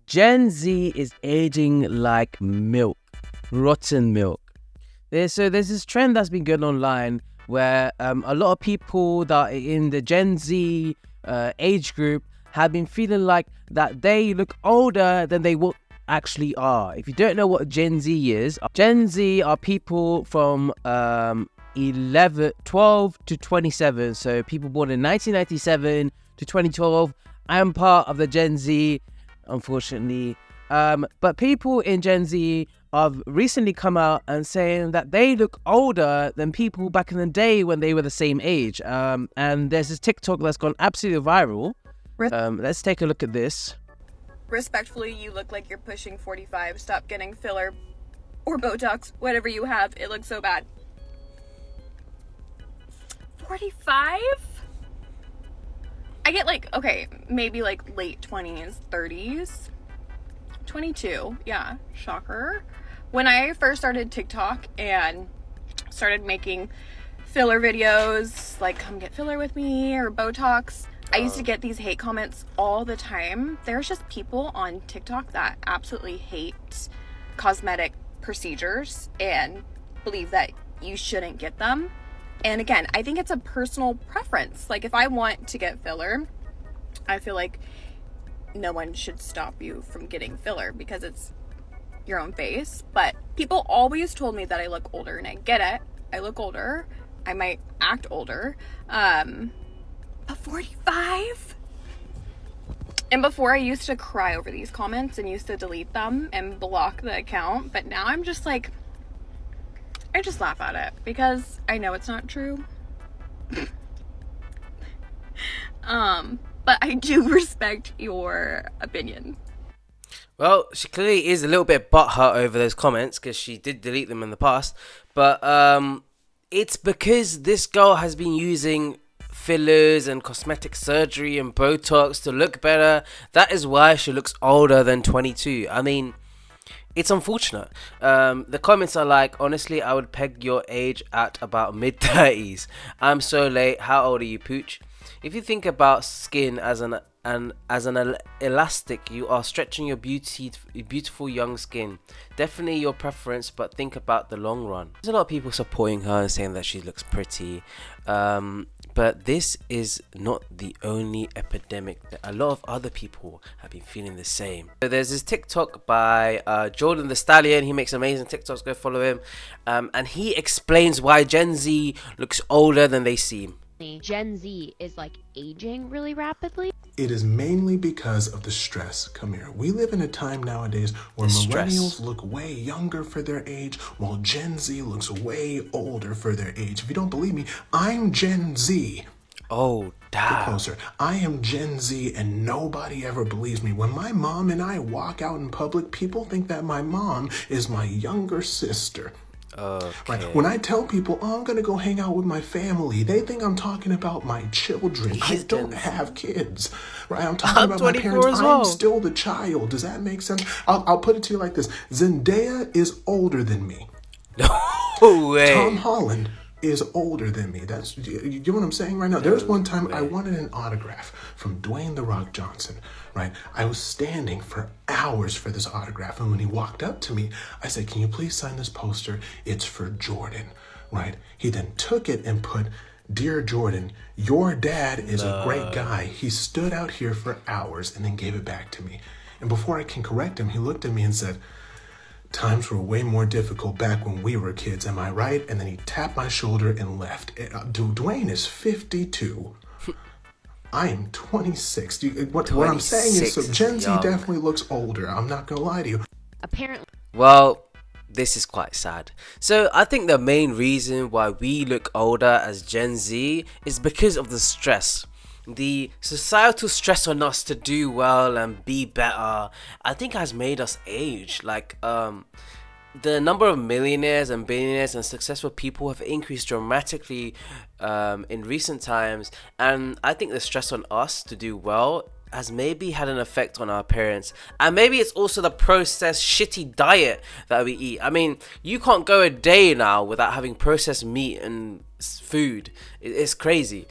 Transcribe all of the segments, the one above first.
Gen Z is aging like milk, rotten milk. There's this trend that's been going online where a lot of people that are in the Gen Z age group have been feeling like that they look older than they actually are. If you don't know what Gen Z is, Gen Z are people from 12 to 27. So people born in 1997 to 2012. I'm part of the Gen Z, unfortunately. But people in Gen Z have recently come out and saying that they look older than people back in the day when they were the same age. And there's this TikTok that's gone absolutely viral. Let's take a look at this. Respectfully, you look like you're pushing 45. Stop getting filler or Botox, whatever you have. It looks so bad. 45? I get maybe late 20s, 30s. 22, yeah, shocker. When I first started TikTok and started making filler videos, like come get filler with me or Botox, I used to get these hate comments all the time. There's just people on TikTok that absolutely hate cosmetic procedures and believe that you shouldn't get them. And again, I think it's a personal preference. Like if I want to get filler, I feel like no one should stop you from getting filler because it's your own face. But people always told me that I look older, and I get it. I look older. I might act older. But 45? And before I used to cry over these comments and used to delete them and block the account. But now I'm just like, I just laugh at it because I know it's not true. But I do respect your opinion. Well, she clearly is a little bit butthurt over those comments because she did delete them in the past. But it's because this girl has been using fillers and cosmetic surgery and Botox to look better. That is why she looks older than 22. I mean, it's unfortunate. The comments are like, honestly, I would peg your age at about mid-30s. I'm so late. How old are you, Pooch? If you think about skin as an elastic, you are stretching your beautiful young skin. Definitely your preference, but think about the long run. There's a lot of people supporting her and saying that she looks pretty. But this is not the only epidemic. A lot of other people have been feeling the same. So there's this TikTok by Jordan the Stallion. He makes amazing TikToks. Go follow him. And he explains why Gen Z looks older than they seem. Gen Z is aging really rapidly. It is mainly because of the stress. Come here. We live in a time nowadays where millennials look way younger for their age, while Gen Z looks way older for their age. If you don't believe me, I'm Gen Z. Oh, damn. Get closer. I am Gen Z and nobody ever believes me. When my mom and I walk out in public, people think that my mom is my younger sister. Okay. Right. When I tell people, oh, I'm going to go hang out with my family, they think I'm talking about my children. I don't have kids. Right? I'm talking about my parents. As well. I'm still the child. Does that make sense? I'll put it to you like this. Zendaya is older than me. No way. Tom Holland is older than me. That's, you get what I'm saying right now? There's one time I wanted an autograph from Dwayne "The Rock" Johnson, right? I was standing for hours for this autograph, and when he walked up to me, I said, can you please sign this poster? It's for Jordan, right? He then took it and put, Dear Jordan, your dad is a great guy. He stood out here for hours and then gave it back to me. And before I can correct him, he looked at me and said, times were way more difficult back when we were kids, am I right? And then he tapped my shoulder and left. Dwayne is 52. I am 26. What I'm saying is, so Gen Z definitely looks older. I'm not going to lie to you. Apparently. Well, this is quite sad. So I think the main reason why we look older as Gen Z is because of the stress. The societal stress on us to do well and be better, I think has made us age. The number of millionaires and billionaires and successful people have increased dramatically in recent times, and I think the stress on us to do well has maybe had an effect on our appearance, and maybe it's also the processed shitty diet that we eat. I mean, you can't go a day now without having processed meat and food. It's crazy.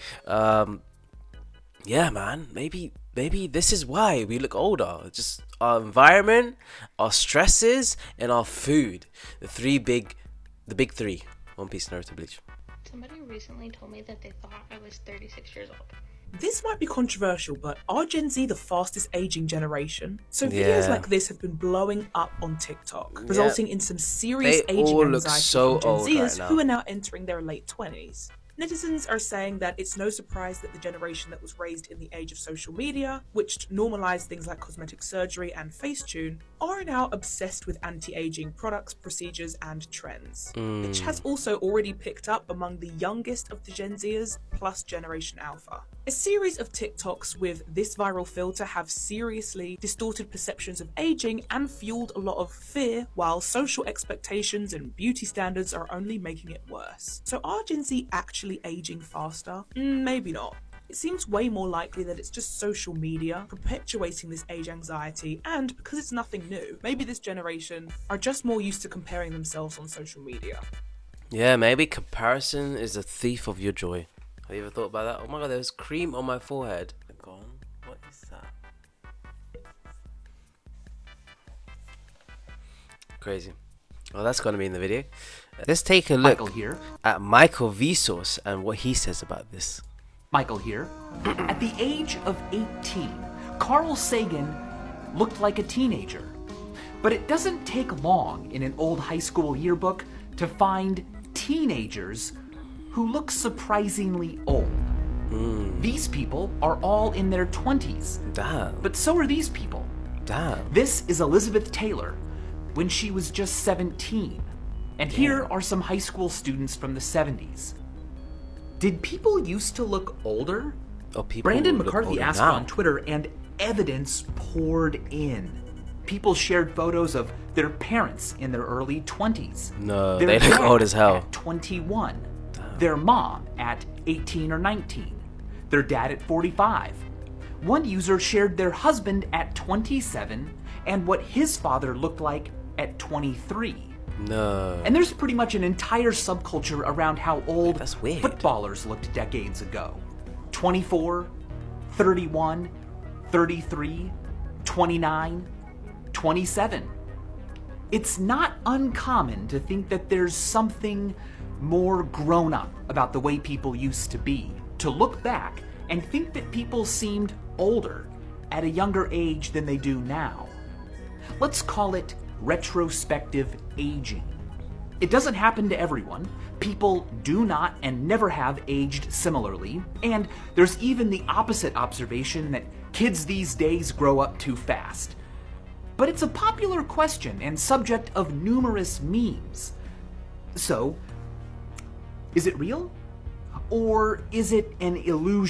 Yeah, man, maybe maybe this is why we look older. Just our environment, our stresses, and our food. The big three. One Piece, Naruto, Bleach. Somebody recently told me that they thought I was 36 years old. This might be controversial, but are Gen Z the fastest aging generation? So videos like this have been blowing up on TikTok, resulting in some serious They aging all look anxiety so from Gen old Zers right who now. are now entering their late 20s. Netizens are saying that it's no surprise that the generation that was raised in the age of social media, which normalized things like cosmetic surgery and Facetune, are now obsessed with anti-aging products, procedures, and trends, which has also already picked up among the youngest of the Gen Zers plus Generation Alpha. A series of TikToks with this viral filter have seriously distorted perceptions of aging and fueled a lot of fear, while social expectations and beauty standards are only making it worse. So are Gen Z actually aging faster? Maybe not. It seems way more likely that it's just social media perpetuating this age anxiety, and because it's nothing new, maybe this generation are just more used to comparing themselves on social media. Yeah, maybe comparison is a thief of your joy. Have you ever thought about that? Oh my god, there's cream on my forehead. Gone. What is that? Crazy. Well, that's gonna be in the video. Let's take a look Michael here. at Michael Vsauce and what he says about this. Michael here. At the age of 18, Carl Sagan looked like a teenager. But it doesn't take long in an old high school yearbook to find teenagers who look surprisingly old. These people are all in their 20s. Damn. But so are these people. Damn. This is Elizabeth Taylor when she was just 17. And here are some high school students from the 70s. Did people used to look older? Oh, people Brandon look McCarthy older asked now. on Twitter, and evidence poured in. People shared photos of their parents in their early 20s. No, Their they look dad old as hell. At 21. Their mom at 18 or 19. Their dad at 45. One user shared their husband at 27 and what his father looked like at 23. No. And there's pretty much an entire subculture around how old That's weird. footballers looked decades ago. 24, 31, 33, 29, 27. It's not uncommon to think that there's something more grown up about the way people used to be, to look back and think that people seemed older at a younger age than they do now. Let's call it retrospective aging. It doesn't happen to everyone. People do not and never have aged similarly, and there's even the opposite observation that kids these days grow up too fast. But it's a popular question and subject of numerous memes. So, is it real? Or is it an illusion?